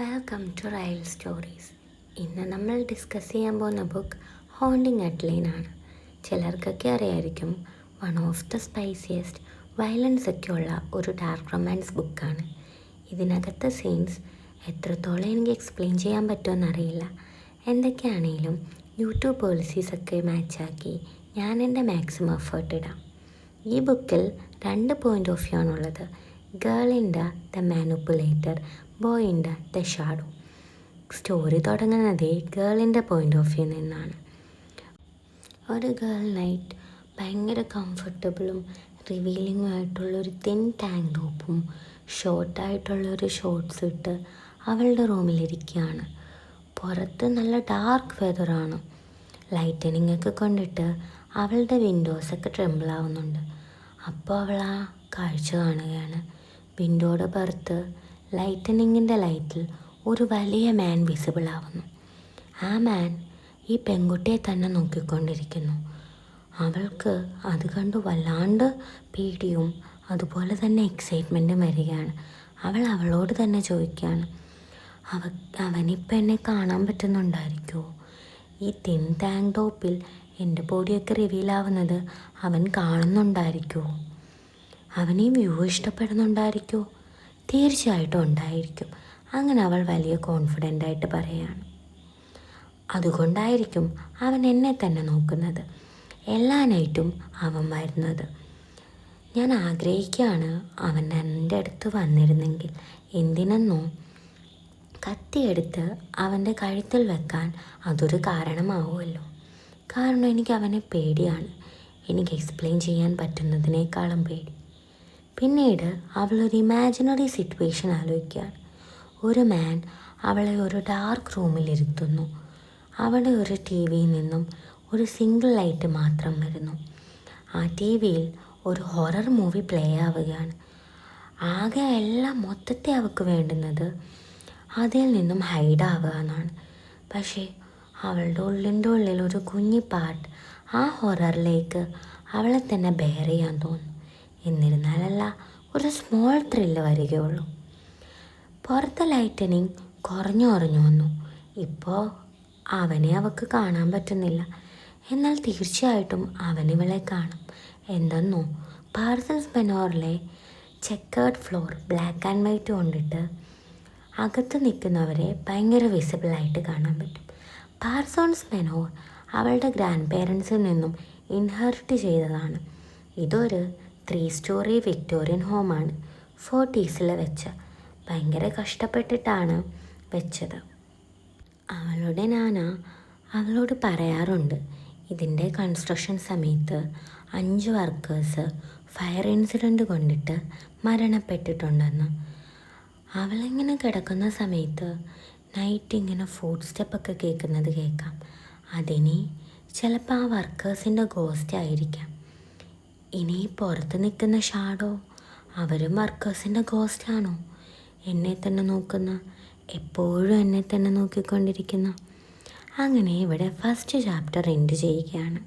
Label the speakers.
Speaker 1: Welcome to Real stories. ഇന്ന് നമ്മൾ discuss ചെയ്യാൻ പോകുന്ന ബുക്ക് ഹോണ്ടിങ് അറ്റ് ലെയ്ൻ ആണ്. ചിലർക്കൊക്കെ അറിയായിരിക്കും, വൺ ഓഫ് ദ സ്പൈസിയസ്റ്റ് വയലൻസ് ഒക്കെ ഉള്ള ഒരു ഡാർക്ക് റൊമാൻസ് ബുക്കാണ്. ഇതിനകത്തെ സീൻസ് എത്രത്തോളം എനിക്ക് എക്സ്പ്ലെയിൻ ചെയ്യാൻ പറ്റുമെന്നറിയില്ല. എന്തൊക്കെയാണെങ്കിലും യൂട്യൂബ് പോളിസീസൊക്കെ മാച്ചാക്കി ഞാൻ എൻ്റെ മാക്സിമം എഫേർട്ട് ഇടാം. ഈ ബുക്കിൽ 2 പോയിൻ്റ് ഓഫ് വ്യൂ ആണുള്ളത്. Girl in the manipulator, boy in the shadow. Story തുടങ്ങുന്നത് ഗേളിൻ്റെ പോയിൻ്റ് ഓഫ് വ്യൂ നിന്നാണ്. ഒരു ഗേൾ നൈറ്റ് ഭയങ്കര കംഫർട്ടബിളും റിവീലിംഗും ആയിട്ടുള്ളൊരു തിൻ ടാങ്ക് ടോപ്പും ഷോർട്ടായിട്ടുള്ളൊരു ഷോർട്ട്സ് ഇട്ട് അവളുടെ റൂമിലിരിക്കുകയാണ്. പുറത്ത് നല്ല ഡാർക്ക് വെതറാണ്. ലൈറ്റനിങ് ഒക്കെ കൊണ്ടിട്ട് അവളുടെ വിൻഡോസൊക്കെ ട്രെമ്പിൾ ആവുന്നുണ്ട്. അപ്പോൾ അവൾ ആ കാഴ്ച കാണുകയാണ്. വിൻഡോയുടെ പുറത്ത് ലൈറ്റനിങ്ങിൻ്റെ ലൈറ്റിൽ ഒരു വലിയ മാൻ വിസിബിൾ ആവുന്നു. ആ മാൻ ഈ പെൺകുട്ടിയെ തന്നെ നോക്കിക്കൊണ്ടിരിക്കുന്നു. അവൾക്ക് അത് കണ്ട് വല്ലാണ്ട് പേടിയും അതുപോലെ തന്നെ എക്സൈറ്റ്മെൻറ്റും വരികയാണ്. അവൾ അവളോട് തന്നെ ചോദിക്കുകയാണ്, അവനിപ്പോൾ എന്നെ കാണാൻ പറ്റുന്നുണ്ടായിരിക്കുമോ? ഈ തിൻ ടാങ്ക് ടോപ്പിൽ എൻ്റെ ബോഡിയൊക്കെ റിവീലാവുന്നത് അവൻ കാണുന്നുണ്ടായിരിക്കുമോ? അവനീ വ്യൂ ഇഷ്ടപ്പെടുന്നുണ്ടായിരിക്കുമോ? തീർച്ചയായിട്ടും ഉണ്ടായിരിക്കും. അങ്ങനെ അവൾ വലിയ കോൺഫിഡൻ്റ് ആയിട്ട് പറയുകയാണ്. അതുകൊണ്ടായിരിക്കും അവൻ എന്നെ തന്നെ നോക്കുന്നത്, എല്ലാ നൈറ്റും അവൻ വരുന്നത്. ഞാൻ ആഗ്രഹിക്കുകയാണ് അവൻ എൻ്റെ അടുത്ത് വന്നിരുന്നെങ്കിൽ. എന്തിനെന്നോ, കത്തിയെടുത്ത് അവൻ്റെ കഴുത്തിൽ വെക്കാൻ അതൊരു കാരണമാവുമല്ലോ. കാരണം എനിക്ക് അവനെ പേടിയാണ്. എനിക്ക് എക്സ്പ്ലെയിൻ ചെയ്യാൻ പറ്റുന്നതിനേക്കാളും പേടി. പിന്നീട് അവളൊരു ഇമാജിനറി സിറ്റുവേഷൻ ആലോചിക്കുകയാണ്. ഒരു മാൻ അവളെ ഒരു ഡാർക്ക് റൂമിലിരുത്തുന്നു. അവിടെ ഒരു ടി വിയിൽ നിന്നും ഒരു സിംഗിൾ ലൈറ്റ് മാത്രം വരുന്നു. ആ ടി വിയിൽ ഒരു ഹൊറർ മൂവി പ്ലേ ആവുകയാണ്. ആകെ എല്ലാം മൊത്തത്തെ അവൾക്ക് വേണ്ടുന്നത് അതിൽ നിന്നും ഹൈഡാവുക എന്നാണ്. പക്ഷേ അവളുടെ ഉള്ളിൻ്റെ ഉള്ളിൽ ഒരു കുഞ്ഞി പാർട്ട് ആ ഹൊററിലേക്ക് അവളെ തന്നെ ബെയർ ചെയ്യാൻ തോന്നുന്നു. എന്നിരുന്നാലല്ല, ഒരു സ്മോൾ ത്രില്ല് വരികയുള്ളൂ. പുറത്തെ ലൈറ്റനിങ് കുറഞ്ഞു വന്നു. ഇപ്പോൾ അവനെ അവൾക്ക് കാണാൻ പറ്റുന്നില്ല. എന്നാൽ തീർച്ചയായിട്ടും അവനിവളെ കാണും. എന്തെന്നോ, പാർസൺസ് മെനോറിലെ checkered floor black and white കൊണ്ടിട്ട് അകത്ത് നിൽക്കുന്നവരെ ഭയങ്കര വിസിബിളായിട്ട് കാണാൻ പറ്റും. പാർസൺസ് മെനോർ അവളുടെ ഗ്രാൻഡ് പേരൻസിൽ നിന്നും ഇൻഹെറിറ്റ് ചെയ്തതാണ്. ഇതൊരു 3 സ്റ്റോറി വിക്ടോറിയൻ ഹോമാണ്. 40s വെച്ച. ഭയങ്കര കഷ്ടപ്പെട്ടിട്ടാണ് വെച്ചത്. അവളുടെ നാന അവളോട് പറയാറുണ്ട്, ഇതിൻ്റെ കൺസ്ട്രക്ഷൻ സമയത്ത് 5 വർക്കേഴ്സ് ഫയർ ഇൻസിഡൻറ്റ് കൊണ്ടിട്ട് മരണപ്പെട്ടിട്ടുണ്ടെന്ന്. അവളിങ്ങനെ കിടക്കുന്ന സമയത്ത് നൈറ്റ് ഇങ്ങനെ ഫുഡ് സ്റ്റെപ്പൊക്കെ കേൾക്കുന്നത് കേൾക്കാം. അതിനി ചിലപ്പോൾ ആ വർക്കേഴ്സിൻ്റെ ഗോസ്റ്റ് ആയിരിക്കാം. ഇനി പുറത്ത് നിൽക്കുന്ന ഷാഡോ അവരും വർക്കേഴ്സിൻ്റെ ഗോസ്റ്റാണോ? എന്നെ തന്നെ നോക്കുന്ന, എപ്പോഴും എന്നെ തന്നെ നോക്കിക്കൊണ്ടിരിക്കുന്ന. അങ്ങനെ ഇവിടെ ഫസ്റ്റ് ചാപ്റ്റർ എൻഡ് ചെയ്യുകയാണ്.